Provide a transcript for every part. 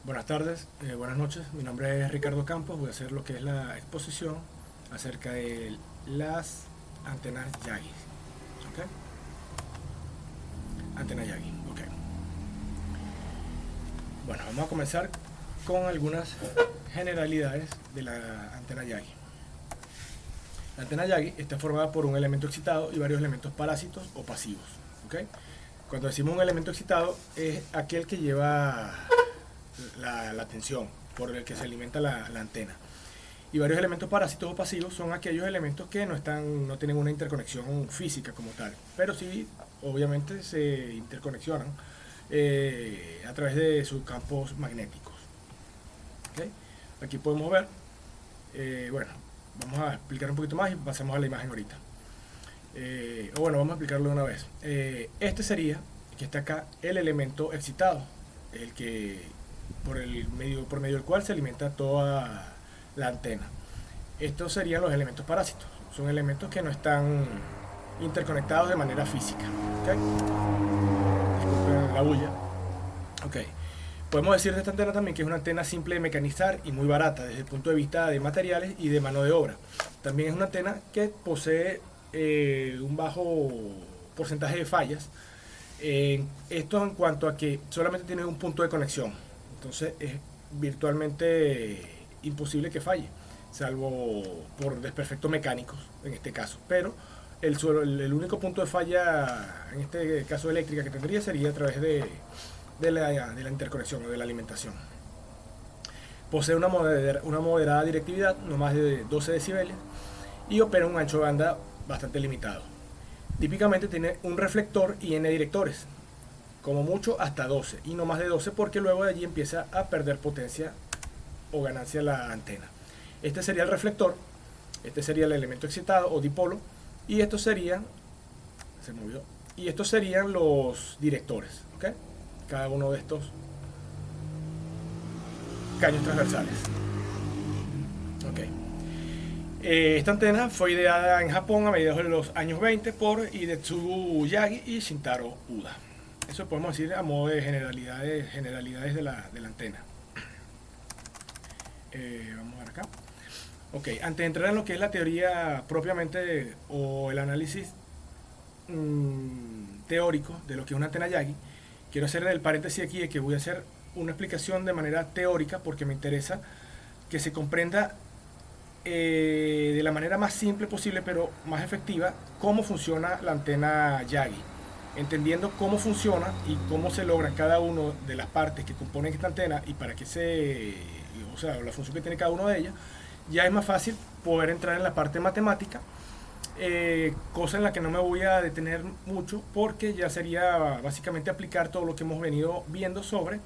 Buenas tardes, buenas noches. Mi nombre es Ricardo Campos. Voy a hacer lo que es la exposición acerca de las antenas Yagi. ¿Ok? Antena Yagi. Ok. Bueno, vamos a comenzar con algunas generalidades de la antena Yagi. La antena Yagi está formada por un elemento excitado y varios elementos parásitos o pasivos. ¿Ok? Cuando decimos un elemento excitado es aquel que lleva la tensión por el que se alimenta la antena. Y varios elementos parásitos o pasivos son aquellos elementos que no tienen una interconexión física como tal, pero sí obviamente se interconexionan a través de sus campos magnéticos. ¿Okay? Aquí podemos ver, bueno, vamos a explicar un poquito más y pasamos a la imagen ahorita. O bueno, vamos a explicarlo de una vez. Este sería, que está acá, el elemento excitado, el que por medio del cual se alimenta toda la antena. Estos serían los elementos parásitos. Son elementos que no están interconectados de manera física. ¿Okay? Disculpen la bulla. Okay. Podemos decir de esta antena también que es una antena simple de mecanizar y muy barata desde el punto de vista de materiales y de mano de obra. También es una antena que posee un bajo porcentaje de fallas. Esto en cuanto a que solamente tiene un punto de conexión. Entonces es virtualmente imposible que falle, salvo por desperfectos mecánicos en este caso. Pero el único punto de falla, en este caso eléctrica, que tendría sería a través de la interconexión o de la alimentación. Posee una moderada directividad, no más de 12 decibeles, y opera un ancho de banda bastante limitado. Típicamente tiene un reflector y N directores, como mucho hasta 12 y no más de 12, porque luego de allí empieza a perder potencia o ganancia la antena. Este sería el reflector, este sería el elemento excitado o dipolo, y estos serían los directores, ¿okay? Cada uno de estos caños transversales. Okay. Esta antena fue ideada en Japón a mediados de los años 20 por Hidetsugu Yagi y Shintaro Uda. Eso podemos decir a modo de generalidades de la antena. Vamos a ver acá. Ok, antes de entrar en lo que es la teoría propiamente o el análisis teórico de lo que es una antena Yagi, quiero hacer el paréntesis aquí de que voy a hacer una explicación de manera teórica porque me interesa que se comprenda de la manera más simple posible pero más efectiva cómo funciona la antena Yagi. Entendiendo cómo funciona y cómo se logra cada una de las partes que componen esta antena y para qué o sea, la función que tiene cada una de ellas, ya es más fácil poder entrar en la parte matemática, cosa en la que no me voy a detener mucho porque ya sería básicamente aplicar todo lo que hemos venido viendo sobre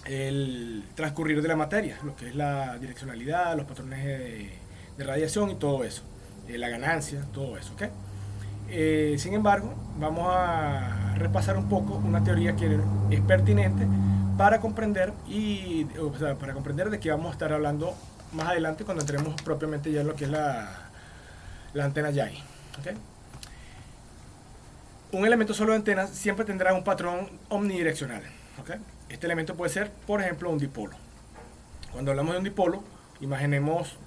el transcurrir de la materia, lo que es la direccionalidad, los patrones de radiación y todo eso, la ganancia, todo eso, ¿ok? Sin embargo, vamos a repasar un poco una teoría que es pertinente para comprender para comprender de qué vamos a estar hablando más adelante cuando entremos propiamente ya en lo que es la antena Yagi. ¿Okay? Un elemento solo de antena siempre tendrá un patrón omnidireccional. ¿Okay? Este elemento puede ser, por ejemplo, un dipolo. Cuando hablamos de un dipolo, imaginemos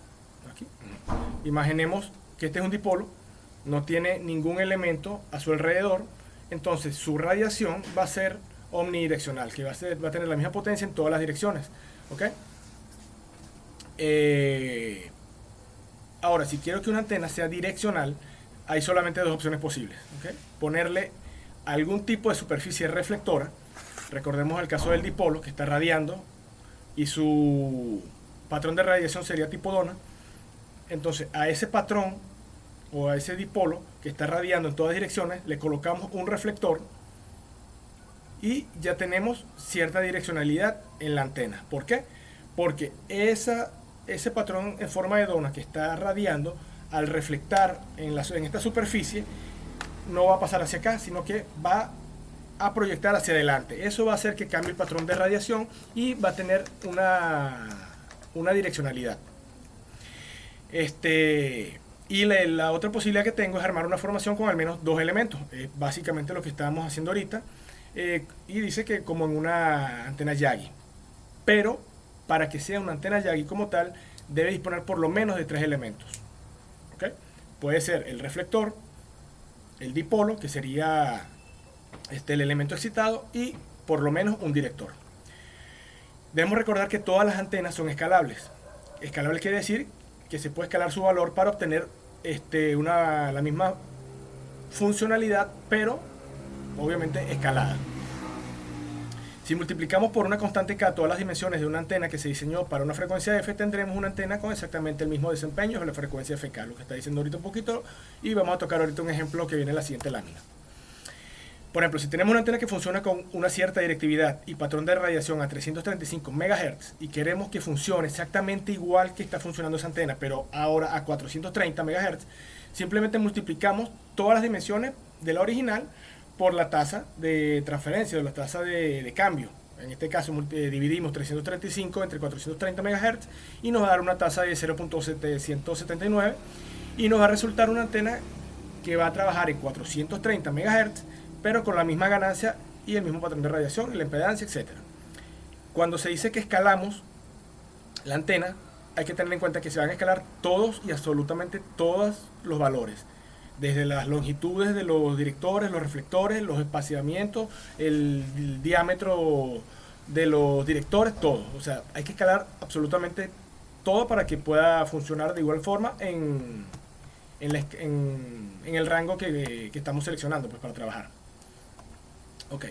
que este es un dipolo. No tiene ningún elemento a su alrededor, entonces su radiación va a ser omnidireccional, que va a tener la misma potencia en todas las direcciones. ¿Okay? Ahora, si quiero que una antena sea direccional, hay solamente dos opciones posibles. ¿Okay? Ponerle algún tipo de superficie reflectora. Recordemos el caso del dipolo que está radiando y su patrón de radiación sería tipo dona. Entonces a ese patrón o a ese dipolo que está radiando en todas direcciones le colocamos un reflector y ya tenemos cierta direccionalidad en la antena. ¿Por qué? Porque ese patrón en forma de dona que está radiando, al reflectar en esta superficie, no va a pasar hacia acá, sino que va a proyectar hacia adelante. Eso va a hacer que cambie el patrón de radiación y va a tener una direccionalidad. Y la otra posibilidad que tengo es armar una formación con al menos dos elementos. Básicamente lo que estábamos haciendo ahorita. Y dice que como en una antena Yagi. pero para que sea una antena Yagi como tal, debe disponer por lo menos de 3 elementos. ¿Okay? Puede ser el reflector, el dipolo, que sería el elemento excitado, y por lo menos un director. Debemos recordar que todas las antenas son escalables. Escalable quiere decir que se puede escalar su valor para obtener la misma funcionalidad, pero obviamente escalada. Si multiplicamos por una constante K todas las dimensiones de una antena que se diseñó para una frecuencia F, tendremos una antena con exactamente el mismo desempeño de la frecuencia FK, lo que está diciendo ahorita un poquito, y vamos a tocar ahorita un ejemplo que viene en la siguiente lámina. Por ejemplo, si tenemos una antena que funciona con una cierta directividad y patrón de radiación a 335 MHz y queremos que funcione exactamente igual que está funcionando esa antena, pero ahora a 430 MHz, simplemente multiplicamos todas las dimensiones de la original por la tasa de transferencia, o la tasa de cambio. En este caso dividimos 335 entre 430 MHz y nos va a dar una tasa de 0.779 y nos va a resultar una antena que va a trabajar en 430 MHz, pero con la misma ganancia y el mismo patrón de radiación, la impedancia, etc. Cuando se dice que escalamos la antena, hay que tener en cuenta que se van a escalar todos y absolutamente todos los valores, desde las longitudes de los directores, los reflectores, los espaciamientos, el diámetro de los directores, todo. O sea, hay que escalar absolutamente todo para que pueda funcionar de igual forma en el rango que estamos seleccionando, pues, para trabajar. Ok.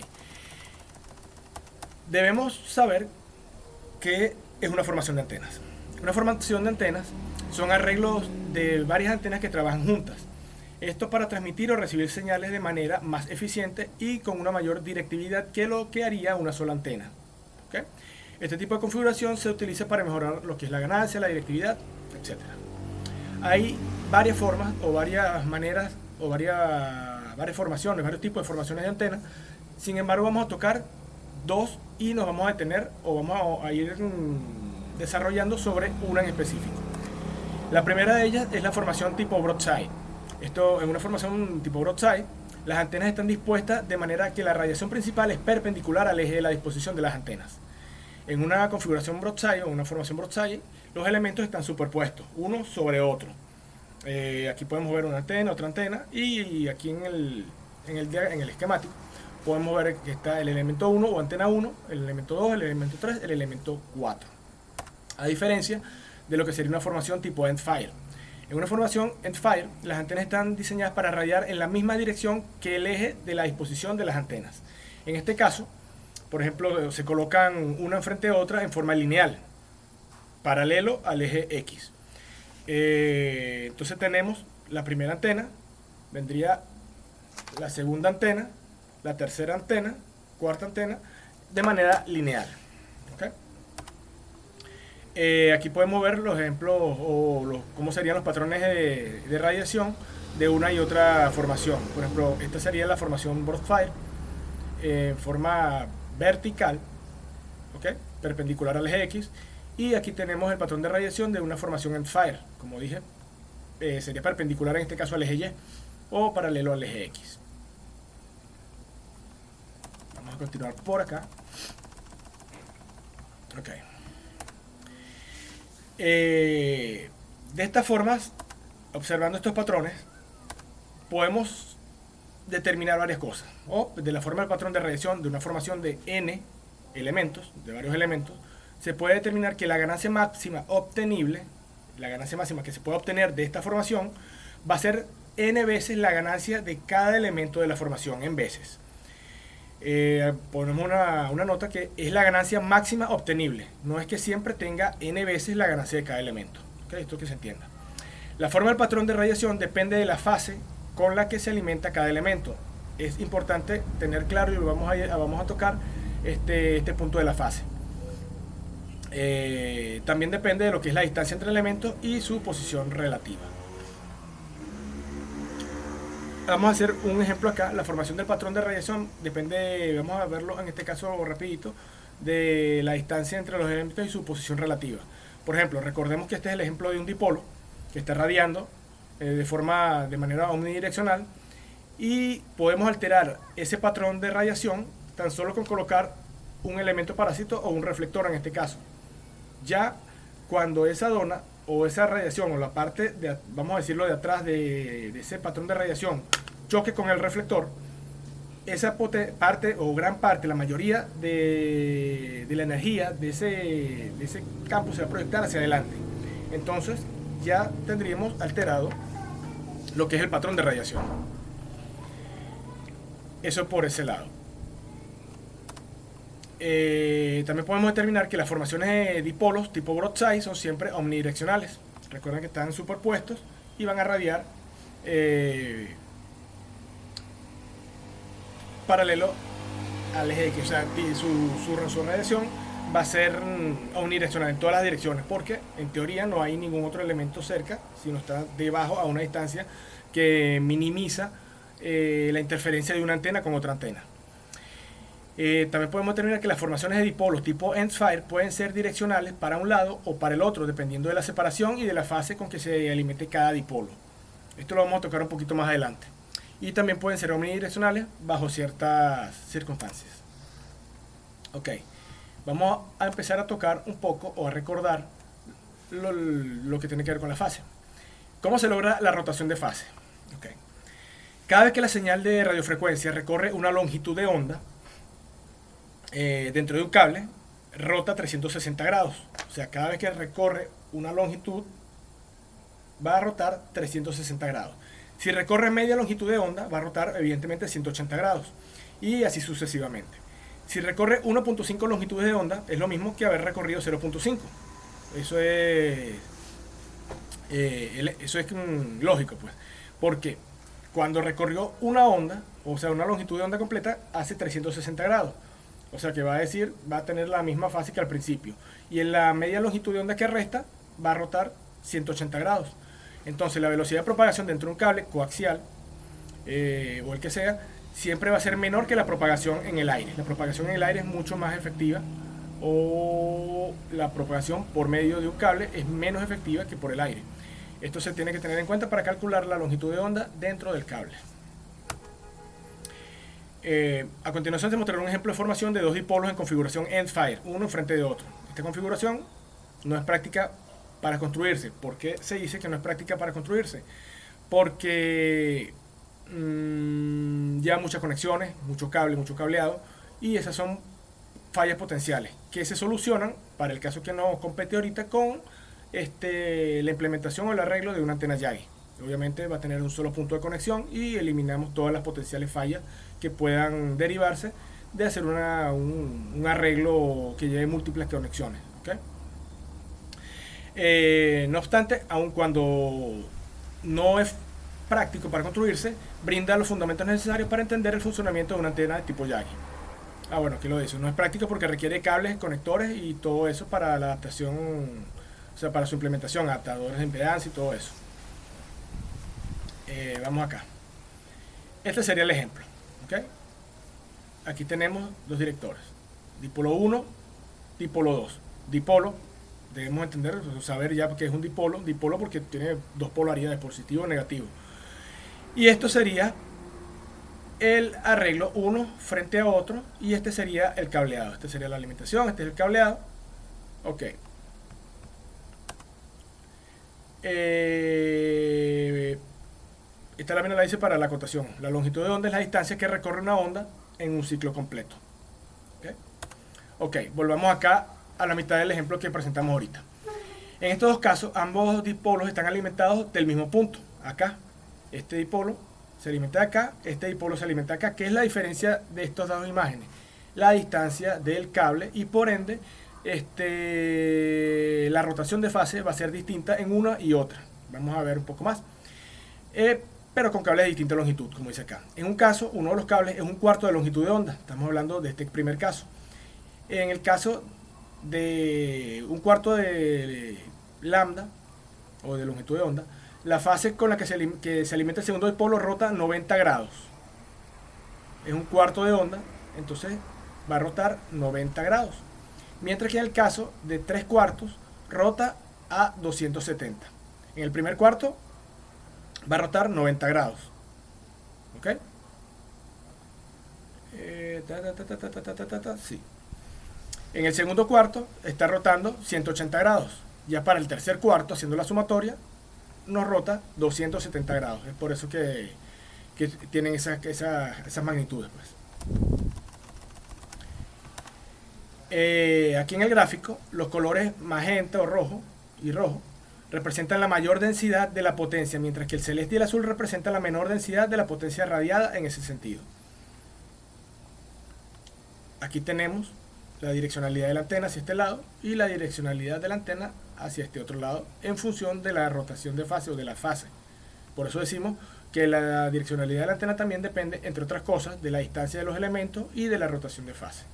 Debemos saber qué es una formación de antenas. Una formación de antenas son arreglos de varias antenas que trabajan juntas. Esto para transmitir o recibir señales de manera más eficiente y con una mayor directividad que lo que haría una sola antena. ¿Okay? Este tipo de configuración se utiliza para mejorar lo que es la ganancia, la directividad, etc. Hay varias formas o varias maneras o varias formaciones, varios tipos de formaciones de antenas. Sin embargo, vamos a tocar dos y nos vamos a detener o vamos a ir desarrollando sobre una en específico. La primera de ellas es la formación tipo broadside. En una formación tipo broadside, las antenas están dispuestas de manera que la radiación principal es perpendicular al eje de la disposición de las antenas. En una configuración broadside o una formación broadside, los elementos están superpuestos, uno sobre otro. Aquí podemos ver una antena, otra antena, y aquí en el esquemático podemos ver que está el elemento 1 o antena 1, el elemento 2, el elemento 3, el elemento 4. A diferencia de lo que sería una formación tipo end-fire. En una formación end-fire, las antenas están diseñadas para radiar en la misma dirección que el eje de la disposición de las antenas. En este caso, por ejemplo, se colocan una enfrente de otra en forma lineal, paralelo al eje X. Entonces tenemos la primera antena, vendría la segunda antena, la tercera antena, cuarta antena, de manera lineal. ¿Okay? Aquí podemos ver los ejemplos o cómo serían los patrones de radiación de una y otra formación. Por ejemplo, esta sería la formación broadfire en forma vertical, ¿okay? Perpendicular al eje X, y aquí tenemos el patrón de radiación de una formación end-fire. Como dije, sería perpendicular en este caso al eje Y o paralelo al eje X. Vamos a continuar por acá. Ok. De estas formas, observando estos patrones, podemos determinar varias cosas. O de la forma del patrón de radiación de una formación de n elementos, de varios elementos, se puede determinar que la ganancia máxima obtenible, la ganancia máxima que se puede obtener de esta formación, va a ser n veces la ganancia de cada elemento de la formación, en veces. Ponemos una nota que es la ganancia máxima obtenible, no es que siempre tenga n veces la ganancia de cada elemento. ¿Okay? Esto que se entienda. La forma del patrón de radiación depende de la fase con la que se alimenta cada elemento. Es importante tener claro, y vamos a tocar este punto de la fase. También depende de lo que es la distancia entre elementos y su posición relativa. Vamos a hacer un ejemplo acá. La formación del patrón de radiación depende, vamos a verlo en este caso rapidito, de la distancia entre los elementos y su posición relativa. Por ejemplo, recordemos que este es el ejemplo de un dipolo que está radiando de manera omnidireccional, y podemos alterar ese patrón de radiación tan solo con colocar un elemento parásito o un reflector en este caso. Ya cuando esa dona o esa radiación o la parte de, vamos a decirlo, de atrás de ese patrón de radiación choque con el reflector, esa parte o gran parte, la mayoría de la energía de ese campo se va a proyectar hacia adelante. Entonces ya tendríamos alterado lo que es el patrón de radiación. Eso por ese lado. También podemos determinar que las formaciones de dipolos tipo broadside son siempre omnidireccionales. Recuerden que están superpuestos y van a radiar paralelo al eje X. O sea, su radiación va a ser omnidireccional en todas las direcciones, porque en teoría no hay ningún otro elemento cerca, sino está debajo a una distancia que minimiza la interferencia de una antena con otra antena. También podemos determinar que las formaciones de dipolos tipo End-Fire pueden ser direccionales para un lado o para el otro, dependiendo de la separación y de la fase con que se alimente cada dipolo. Esto lo vamos a tocar un poquito más adelante. Y también pueden ser omnidireccionales bajo ciertas circunstancias. Ok, vamos a empezar a tocar un poco o a recordar lo que tiene que ver con la fase. ¿Cómo se logra la rotación de fase? Okay. Cada vez que la señal de radiofrecuencia recorre una longitud de onda dentro de un cable, rota 360 grados. O sea, cada vez que recorre una longitud, va a rotar 360 grados. Si recorre media longitud de onda, va a rotar evidentemente 180 grados. Y así sucesivamente. Si recorre 1.5 longitudes de onda, es lo mismo que haber recorrido 0.5. Eso es lógico, pues. Porque cuando recorrió una onda, o sea, una longitud de onda completa, hace 360 grados. O sea que va a tener la misma fase que al principio. Y en la media longitud de onda que resta, va a rotar 180 grados. Entonces la velocidad de propagación dentro de un cable coaxial, o el que sea, siempre va a ser menor que la propagación en el aire. La propagación en el aire es mucho más efectiva, o la propagación por medio de un cable es menos efectiva que por el aire. Esto se tiene que tener en cuenta para calcular la longitud de onda dentro del cable. A continuación se mostrará un ejemplo de formación de dos dipolos en configuración End-Fire, uno enfrente de otro. Esta configuración no es práctica para construirse. ¿Por qué se dice que no es práctica para construirse? Porque ya muchas conexiones, mucho cable, mucho cableado, y esas son fallas potenciales que se solucionan, para el caso que nos compete ahorita, con la implementación o el arreglo de una antena Yagi. Obviamente va a tener un solo punto de conexión y eliminamos todas las potenciales fallas que puedan derivarse de hacer un arreglo que lleve múltiples conexiones. ¿Okay? No obstante, aun cuando no es práctico para construirse, brinda los fundamentos necesarios para entender el funcionamiento de una antena de tipo Yagi. Bueno, aquí lo dice, no es práctico porque requiere cables, conectores y todo eso para la adaptación, o sea, para su implementación, adaptadores de impedancia y todo eso. Vamos acá. Este sería el ejemplo. ¿Okay? Aquí tenemos dos directores. Dipolo 1, dipolo 2. Dipolo, debemos entender, saber ya que es un dipolo. Dipolo porque tiene dos polaridades, positivo y negativo. Y esto sería el arreglo uno frente a otro. Y este sería el cableado. Este sería la alimentación, este es el cableado. Ok. Esta lámina la dice para la acotación. La longitud de onda es la distancia que recorre una onda en un ciclo completo. Ok, volvamos acá a la mitad del ejemplo que presentamos ahorita. En estos dos casos, ambos dipolos están alimentados del mismo punto. Acá, este dipolo se alimenta de acá, este dipolo se alimenta de acá. ¿Qué es la diferencia de estas dos imágenes? La distancia del cable y por ende la rotación de fase va a ser distinta en una y otra. Vamos a ver un poco más. Pero con cables de distinta longitud, como dice acá. En un caso, uno de los cables es un cuarto de longitud de onda. Estamos hablando de este primer caso. En el caso de un cuarto de lambda, o de longitud de onda, la fase con la que se alimenta el segundo dipolo rota 90 grados. Es un cuarto de onda, entonces va a rotar 90 grados. Mientras que en el caso de 3 cuartos, rota a 270. En el primer cuarto va a rotar 90 grados. ¿Ok? Sí. En el segundo cuarto está rotando 180 grados. Ya para el tercer cuarto, haciendo la sumatoria, nos rota 270 grados. Es por eso que tienen esas magnitudes, pues. Aquí en el gráfico, los colores magenta o rojo y rojo representan la mayor densidad de la potencia, mientras que el celeste y el azul representan la menor densidad de la potencia radiada en ese sentido. Aquí tenemos la direccionalidad de la antena hacia este lado y la direccionalidad de la antena hacia este otro lado en función de la rotación de fase o de la fase. Por eso decimos que la direccionalidad de la antena también depende, entre otras cosas, de la distancia de los elementos y de la rotación de fase.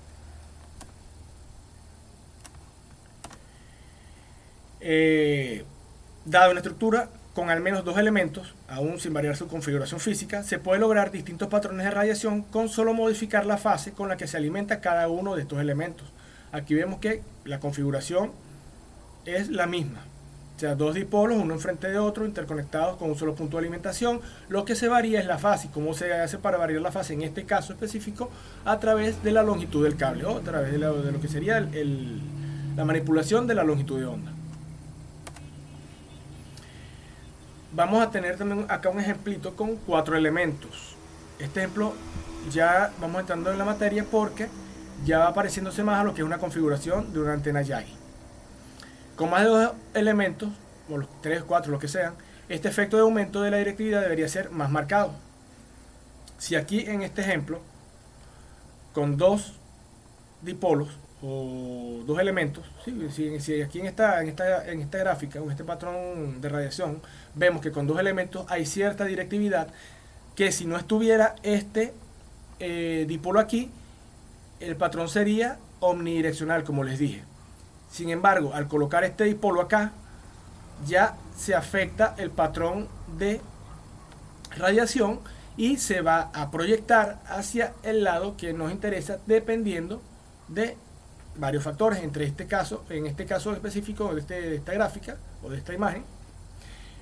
Dada una estructura con al menos dos elementos, aún sin variar su configuración física, se puede lograr distintos patrones de radiación con solo modificar la fase con la que se alimenta cada uno de estos elementos. Aquí vemos que la configuración es la misma, o sea, dos dipolos, uno enfrente de otro, interconectados con un solo punto de alimentación. Lo que se varía es la fase. ¿Cómo se hace para variar la fase? En este caso específico, a través de la longitud del cable, o a través de lo que sería la manipulación de la longitud de onda. Vamos a tener también acá un ejemplito con 4 elementos. Este ejemplo ya vamos entrando en la materia porque ya va pareciéndose más a lo que es una configuración de una antena Yagi. Con más de 2 elementos, o los 3, 4, lo que sean, este efecto de aumento de la directividad debería ser más marcado. Si aquí en este ejemplo, con 2 dipolos o 2 elementos, si aquí en esta gráfica o en este patrón de radiación vemos que con 2 elementos hay cierta directividad, que si no estuviera este dipolo aquí, el patrón sería omnidireccional, como les dije. Sin embargo, al colocar este dipolo acá, ya se afecta el patrón de radiación y se va a proyectar hacia el lado que nos interesa, dependiendo de varios factores. En este caso específico de esta gráfica o de esta imagen,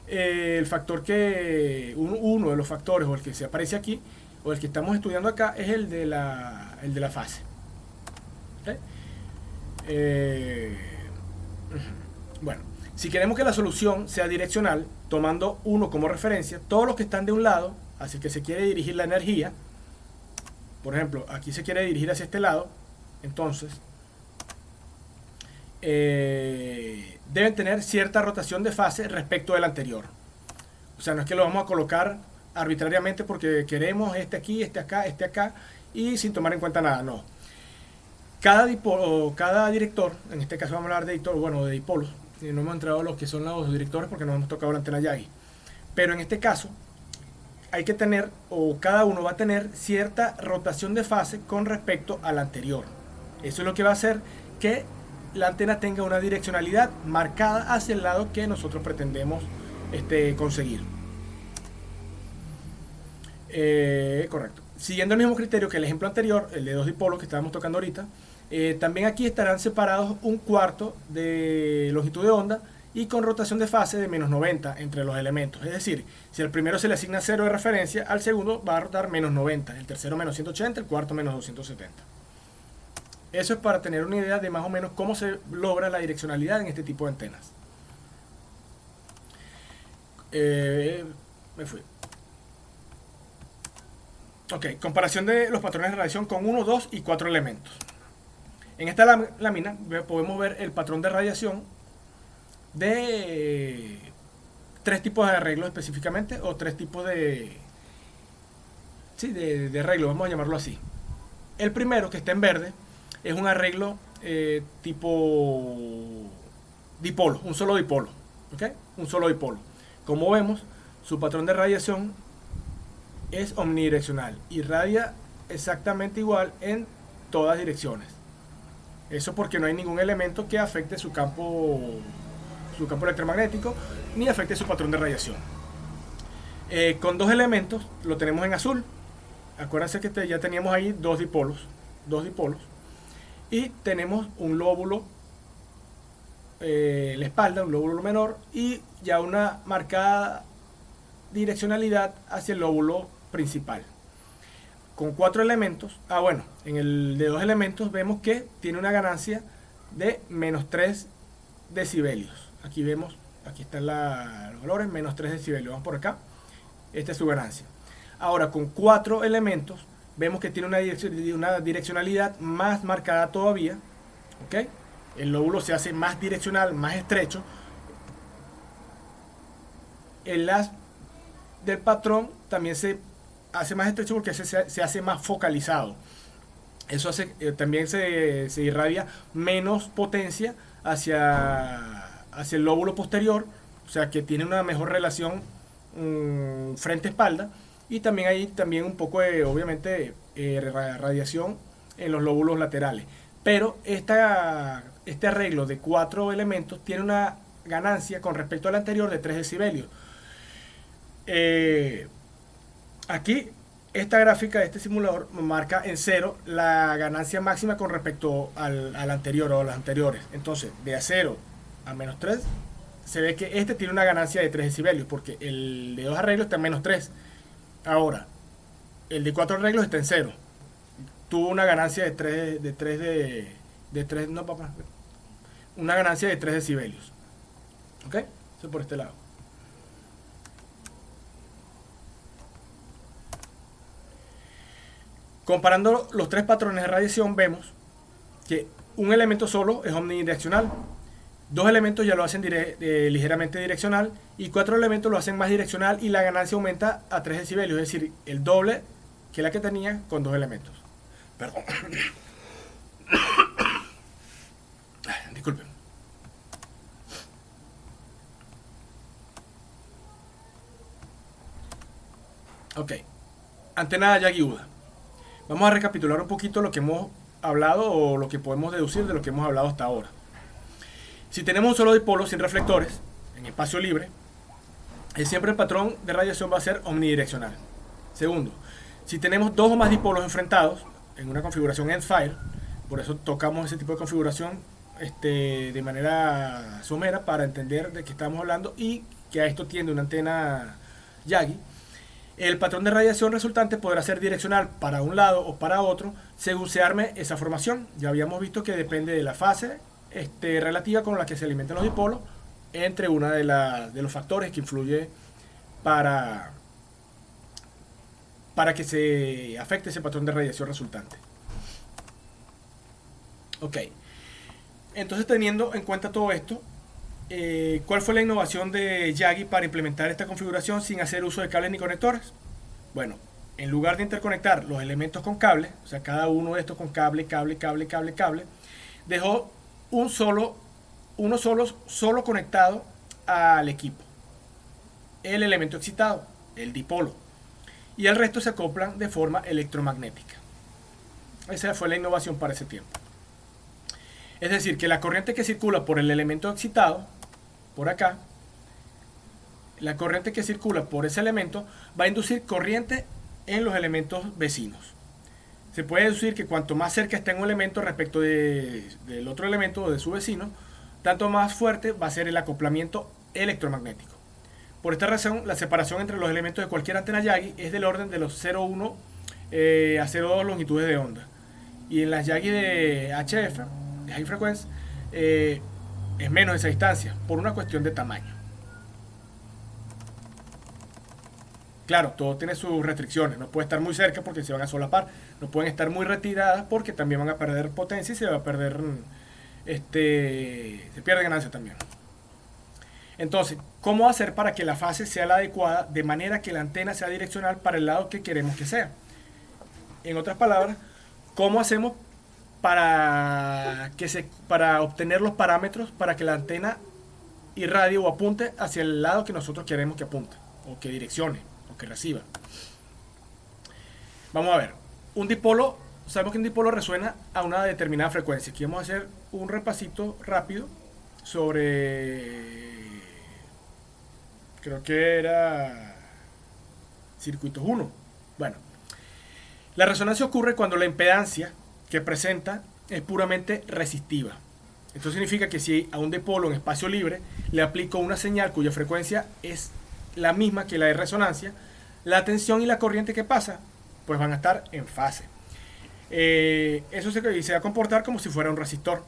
el factor uno de los factores, o el que se aparece aquí, o el que estamos estudiando acá, es el de la fase. ¿Okay? Bueno, si queremos que la solución sea direccional, tomando uno como referencia, todos los que están de un lado, hacia el que se quiere dirigir la energía, por ejemplo, aquí se quiere dirigir hacia este lado, entonces deben tener cierta rotación de fase respecto del anterior. O sea, no es que lo vamos a colocar arbitrariamente porque queremos este aquí, este acá, y sin tomar en cuenta nada, no. Cada director, en este caso vamos a hablar de dipolos, no hemos entrado a los que son los directores porque no hemos tocado la antena Yagi, pero en este caso hay que tener, o cada uno va a tener cierta rotación de fase con respecto al anterior. Eso es lo que va a hacer que la antena tenga una direccionalidad marcada hacia el lado que nosotros pretendemos conseguir. Correcto. Siguiendo el mismo criterio que el ejemplo anterior, el de 2 dipolos que estábamos tocando ahorita, también aquí estarán separados un cuarto de longitud de onda y con rotación de fase de menos 90 entre los elementos. Es decir, si al primero se le asigna 0 de referencia, al segundo va a rotar menos 90, el tercero menos 180, el cuarto menos 270. Eso es para tener una idea de más o menos cómo se logra la direccionalidad en este tipo de antenas. Me fui. Ok, comparación de los patrones de radiación con 1, 2 y 4 elementos. En esta lámina podemos ver el patrón de radiación de 3 tipos de arreglos específicamente, o 3 tipos de arreglo, vamos a llamarlo así. El primero, que está en verde, es un arreglo tipo dipolo, un solo dipolo. ¿Okay? Un solo dipolo. Como vemos, su patrón de radiación es omnidireccional, irradia exactamente igual en todas direcciones. Eso porque no hay ningún elemento que afecte su campo electromagnético ni afecte su patrón de radiación. Con 2 elementos lo tenemos en azul. Acuérdense que ya teníamos ahí dos dipolos, y tenemos un lóbulo, la espalda, un lóbulo menor, y ya una marcada direccionalidad hacia el lóbulo principal. con 4 elementos, bueno, en el de 2 elementos vemos que tiene una ganancia de menos 3 decibelios. Aquí vemos, aquí están los valores, menos 3 decibelios. Vamos por acá. Esta es su ganancia. Ahora, con 4 elementos, vemos que tiene una direccionalidad más marcada todavía. ¿Ok? El lóbulo se hace más direccional, más estrecho. El haz del patrón también se hace más estrecho porque se hace más focalizado. Eso hace, también se irradia menos potencia hacia el lóbulo posterior, o sea que tiene una mejor relación frente-espalda, y también hay también un poco de, obviamente, radiación en los lóbulos laterales. Pero este arreglo de 4 elementos tiene una ganancia con respecto al anterior de 3 decibelios. Aquí esta gráfica de este simulador marca en 0 la ganancia máxima con respecto al anterior o a los anteriores. Entonces, de a 0 a menos 3, se ve que este tiene una ganancia de 3 decibelios, porque el de 2 arreglos está en menos 3. Ahora, el de 4 arreglos está en 0. Tuvo una ganancia de 3, no papá, una ganancia de 3 decibelios. ¿Ok? Eso por este lado. Comparando los 3 patrones de radiación, vemos que un elemento solo es omnidireccional, 2 elementos ya lo hacen ligeramente direccional, y 4 elementos lo hacen más direccional, y la ganancia aumenta a 3 decibelios, es decir, el doble que la que tenía con 2 elementos. Perdón. Disculpen. Ok. Antena Yagi-Uda. Vamos a recapitular un poquito lo que hemos hablado, o lo que podemos deducir de lo que hemos hablado hasta ahora. Si tenemos un solo dipolo sin reflectores, en espacio libre, siempre el patrón de radiación va a ser omnidireccional. Segundo, si tenemos 2 o más dipolos enfrentados en una configuración end-fire, por eso tocamos ese tipo de configuración de manera somera para entender de qué estamos hablando, y que a esto tiende una antena Yagi. El patrón de radiación resultante podrá ser direccional para un lado o para otro según se arme esa formación. Ya habíamos visto que depende de la fase relativa con la que se alimentan los dipolos, entre una de los factores que influye para que se afecte ese patrón de radiación resultante. Ok, entonces, teniendo en cuenta todo esto, ¿cuál fue la innovación de Yagi para implementar esta configuración sin hacer uso de cables ni conectores? Bueno, en lugar de interconectar los elementos con cable, o sea, cada uno de estos con cable, dejó uno solo conectado al equipo, el elemento excitado, el dipolo, y el resto se acoplan de forma electromagnética. Esa fue la innovación para ese tiempo. Es decir, que la corriente que circula por el elemento excitado, por acá, la corriente que circula por ese elemento va a inducir corriente en los elementos vecinos. Se puede deducir que cuanto más cerca está un elemento respecto del otro elemento o de su vecino, tanto más fuerte va a ser el acoplamiento electromagnético. Por esta razón, la separación entre los elementos de cualquier antena Yagi es del orden de los 0,1 a 0,2 longitudes de onda. Y en las Yagi de HF, de High Frequency, es menos esa distancia, por una cuestión de tamaño. Claro, todo tiene sus restricciones. No puede estar muy cerca porque se van a solapar. No pueden estar muy retiradas porque también van a perder potencia y se va a perder, se pierde ganancia también. Entonces, ¿cómo hacer para que la fase sea la adecuada de manera que la antena sea direccional para el lado que queremos que sea? En otras palabras, ¿cómo hacemos para obtener los parámetros para que la antena irradie o apunte hacia el lado que nosotros queremos que apunte, o que direccione, o que reciba? Vamos a ver, un dipolo, sabemos que un dipolo resuena a una determinada frecuencia. Aquí vamos a hacer un repasito rápido sobre, creo que era circuitos 1. Bueno, la resonancia ocurre cuando la impedancia que presenta es puramente resistiva. Esto significa que si a un dipolo en espacio libre le aplico una señal cuya frecuencia es la misma que la de resonancia, la tensión y la corriente que pasa pues van a estar en fase. Eso se va a comportar como si fuera un resistor,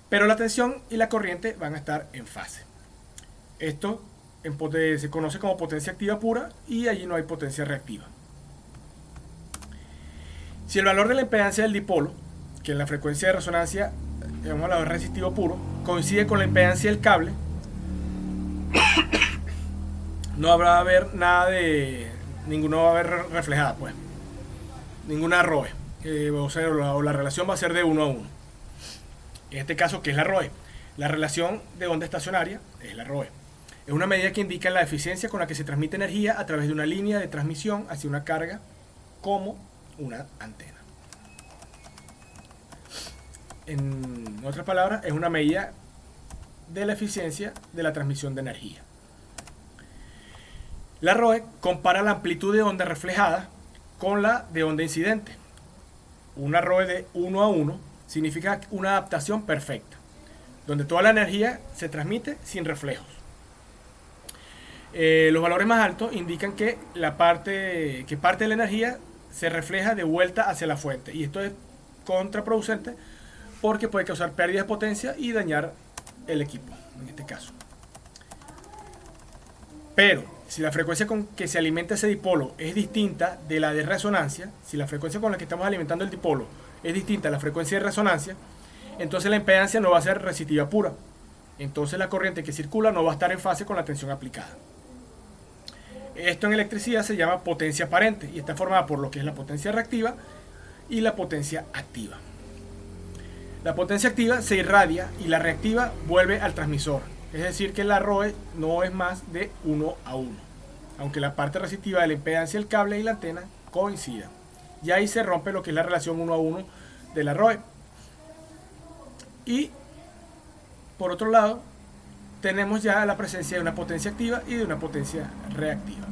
pero la tensión y la corriente van a estar en fase. Esto se conoce como potencia activa pura y allí no hay potencia reactiva. Si el valor de la impedancia del dipolo, que en la frecuencia de resonancia hemos hablado de resistivo puro, coincide con la impedancia del cable, no habrá haber nada de ninguno va a haber reflejada, pues ninguna ROE, o la relación va a ser de 1 a 1. En este caso, ¿qué es la ROE? La relación de onda estacionaria es la ROE. Es una medida que indica la eficiencia con la que se transmite energía a través de una línea de transmisión hacia una carga como una antena. En otras palabras, es una medida de la eficiencia de la transmisión de energía. La ROE compara la amplitud de onda reflejada con la de onda incidente. Una ROE de 1 a 1 significa una adaptación perfecta, donde toda la energía se transmite sin reflejos. Los valores más altos indican que parte de la energía se refleja de vuelta hacia la fuente, y esto es contraproducente porque puede causar pérdidas de potencia y dañar el equipo, en este caso. Pero si la frecuencia con que se alimenta ese dipolo es distinta de la de resonancia, si la frecuencia con la que estamos alimentando el dipolo es distinta a la frecuencia de resonancia, entonces la impedancia no va a ser resistiva pura. Entonces la corriente que circula no va a estar en fase con la tensión aplicada. Esto en electricidad se llama potencia aparente y está formada por lo que es la potencia reactiva y la potencia activa. La potencia activa se irradia y la reactiva vuelve al transmisor. Es decir, que la ROE no es más de 1 a 1, aunque la parte resistiva de la impedancia del cable y la antena coincidan. Y ahí se rompe lo que es la relación 1 a 1 de la ROE. Y por otro lado, tenemos ya la presencia de una potencia activa y de una potencia reactiva.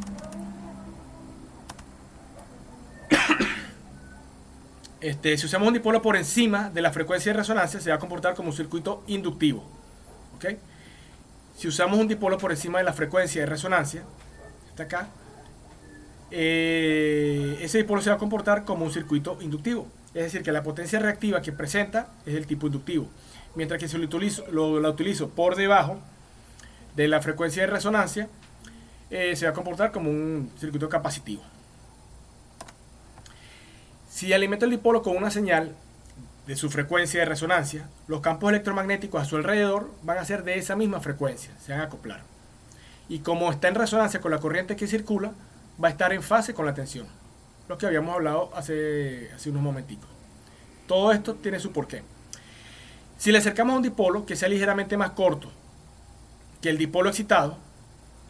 Si usamos un dipolo por encima de la frecuencia de resonancia, se va a comportar como un circuito inductivo. ¿Okay? Si usamos un dipolo por encima de la frecuencia de resonancia, está acá, ese dipolo se va a comportar como un circuito inductivo. Es decir, que la potencia reactiva que presenta es del tipo inductivo. Mientras que si la utilizo por debajo de la frecuencia de resonancia, se va a comportar como un circuito capacitivo. Si alimento el dipolo con una señal de su frecuencia de resonancia, los campos electromagnéticos a su alrededor van a ser de esa misma frecuencia, se van a acoplar. Y como está en resonancia con la corriente que circula, va a estar en fase con la tensión, lo que habíamos hablado hace unos momenticos. Todo esto tiene su porqué. Si le acercamos a un dipolo que sea ligeramente más corto que el dipolo excitado,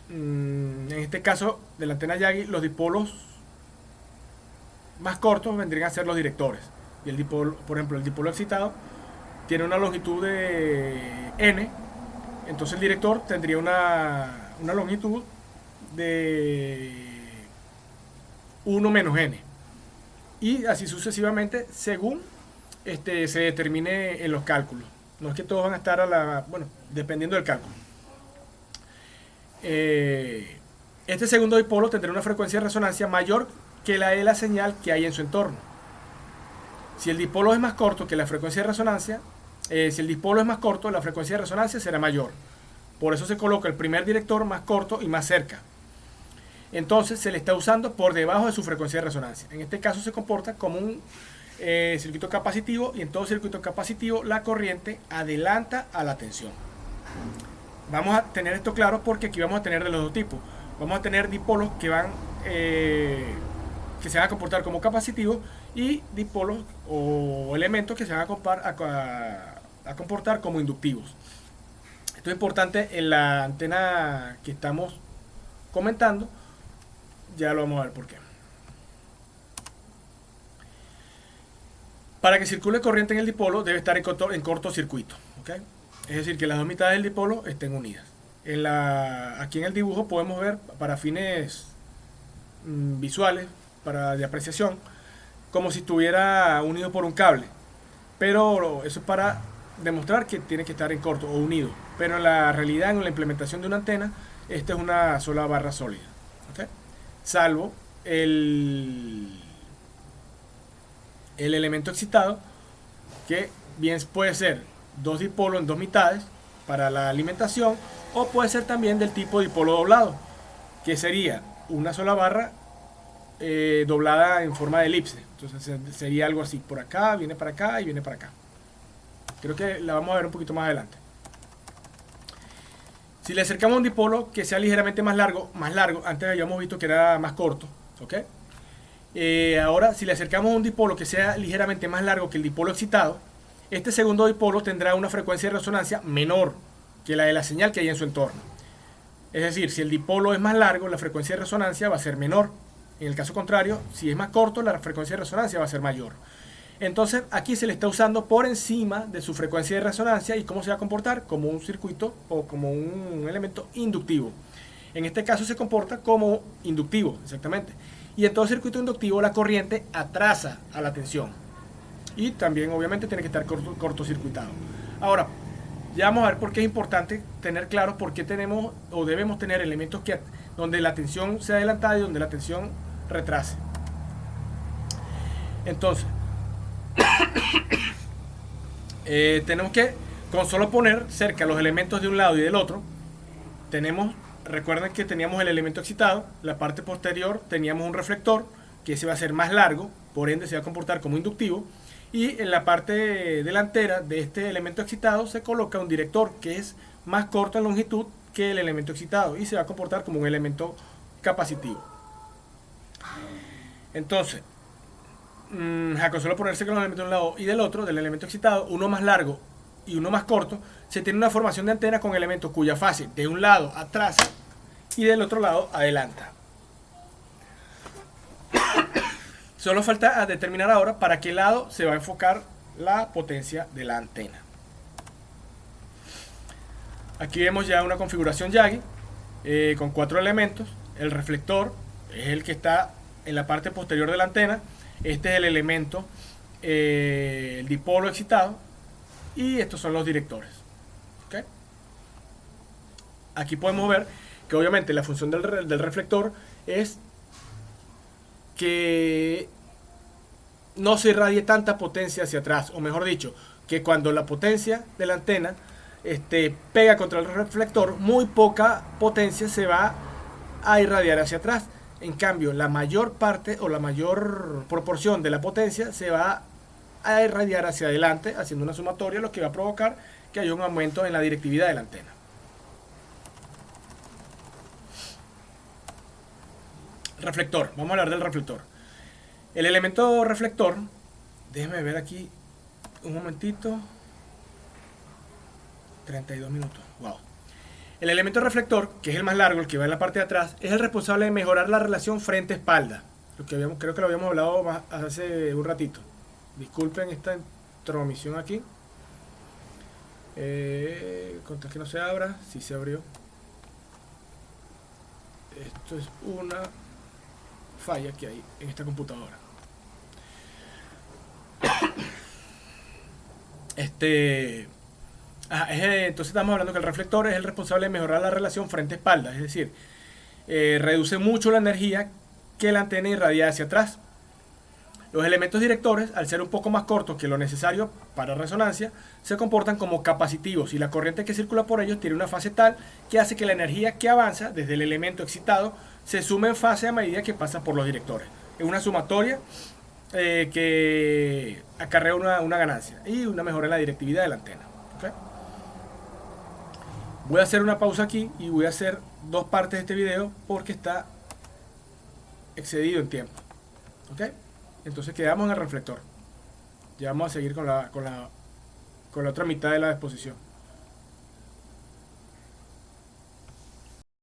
en este caso de la antena Yagi, los dipolos más cortos vendrían a ser los directores. Y el dipolo, por ejemplo, el dipolo excitado tiene una longitud de n, entonces el director tendría una longitud de 1 menos n. Y así sucesivamente según se determine en los cálculos. No es que todos van a estar dependiendo del cálculo. Este segundo dipolo tendrá una frecuencia de resonancia mayor que la de la señal que hay en su entorno. Si el dipolo es más corto que la frecuencia de resonancia, la frecuencia de resonancia será mayor. Por eso se coloca el primer director más corto y más cerca. Entonces se le está usando por debajo de su frecuencia de resonancia. En este caso se comporta como un circuito capacitivo, y en todo circuito capacitivo la corriente adelanta a la tensión. Vamos a tener esto claro porque aquí vamos a tener de los dos tipos. Vamos a tener dipolos que se van a comportar como capacitivos y dipolos o elementos que se van a comportar como inductivos. Esto es importante en la antena que estamos comentando. Ya lo vamos a ver por qué. Para que circule corriente en el dipolo debe estar en cortocircuito, ¿okay? Es decir, que las dos mitades del dipolo estén unidas. Aquí en el dibujo podemos ver, para fines visuales, de apreciación, como si estuviera unido por un cable. Pero eso es para demostrar que tiene que estar en corto o unido. Pero en la realidad, en la implementación de una antena, esta es una sola barra sólida, ¿okay? Salvo el elemento excitado, que bien puede ser dos dipolos en dos mitades para la alimentación, o puede ser también del tipo dipolo doblado, que sería una sola barra doblada en forma de elipse. Entonces sería algo así, por acá, viene para acá y viene para acá. Creo que la vamos a ver un poquito más adelante. Si le acercamos un dipolo que sea ligeramente más largo, antes habíamos visto que era más corto, ¿ok? Ahora, si le acercamos un dipolo que sea ligeramente más largo que el dipolo excitado, este segundo dipolo tendrá una frecuencia de resonancia menor que la de la señal que hay en su entorno. Es decir, si el dipolo es más largo, la frecuencia de resonancia va a ser menor. En el caso contrario, si es más corto, la frecuencia de resonancia va a ser mayor. Entonces, aquí se le está usando por encima de su frecuencia de resonancia. ¿Y cómo se va a comportar? Como un circuito o como un elemento inductivo. En este caso se comporta como inductivo, exactamente. Y en todo circuito inductivo la corriente atrasa a la tensión. Y también obviamente tiene que estar cortocircuitado. Ahora, ya vamos a ver por qué es importante tener claro por qué tenemos o debemos tener elementos donde la tensión sea adelantada y donde la tensión retrase. Entonces, tenemos que con solo poner cerca los elementos de un lado y del otro, recuerden que teníamos el elemento excitado, la parte posterior teníamos un reflector, que ese va a ser más largo, por ende se va a comportar como inductivo, y en la parte delantera de este elemento excitado se coloca un director, que es más corto en longitud que el elemento excitado, y se va a comportar como un elemento capacitivo. Entonces, con solo ponerse con los elementos de un lado y del otro, del elemento excitado, uno más largo y uno más corto, se tiene una formación de antena con elementos cuya fase de un lado atrasa y del otro lado adelanta. Solo falta determinar ahora para qué lado se va a enfocar la potencia de la antena. Aquí vemos ya una configuración Yagi con 4 elementos. El reflector es el que está en la parte posterior de la antena. Este es el elemento, el dipolo excitado, y estos son los directores. ¿Okay? Aquí podemos ver que obviamente la función del reflector es que no se irradie tanta potencia hacia atrás, o mejor dicho, que cuando la potencia de la antena pega contra el reflector, muy poca potencia se va a irradiar hacia atrás. En cambio, la mayor parte o la mayor proporción de la potencia se va a irradiar hacia adelante, haciendo una sumatoria, lo que va a provocar que haya un aumento en la directividad de la antena. Reflector, vamos a hablar del reflector. El elemento reflector, déjenme ver aquí un momentito, 32 minutos, wow. El elemento reflector, que es el más largo, el que va en la parte de atrás, es el responsable de mejorar la relación frente-espalda. Creo que lo habíamos hablado hace un ratito. Disculpen esta intromisión aquí. Contra que no se abra, sí se abrió. Esto es una falla que hay en esta computadora. Entonces estamos hablando que el reflector es el responsable de mejorar la relación frente-espalda, es decir, reduce mucho la energía que la antena irradia hacia atrás. Los elementos directores, al ser un poco más cortos que lo necesario para resonancia, se comportan como capacitivos y la corriente que circula por ellos tiene una fase tal que hace que la energía que avanza desde el elemento excitado se sume en fase a medida que pasa por los directores. Es una sumatoria que acarrea una ganancia y una mejora en la directividad de la antena. ¿Okay? Voy a hacer una pausa aquí y voy a hacer 2 partes de este video porque está excedido en tiempo. ¿Okay? Entonces quedamos en el reflector. Ya vamos a seguir con la otra mitad de la exposición.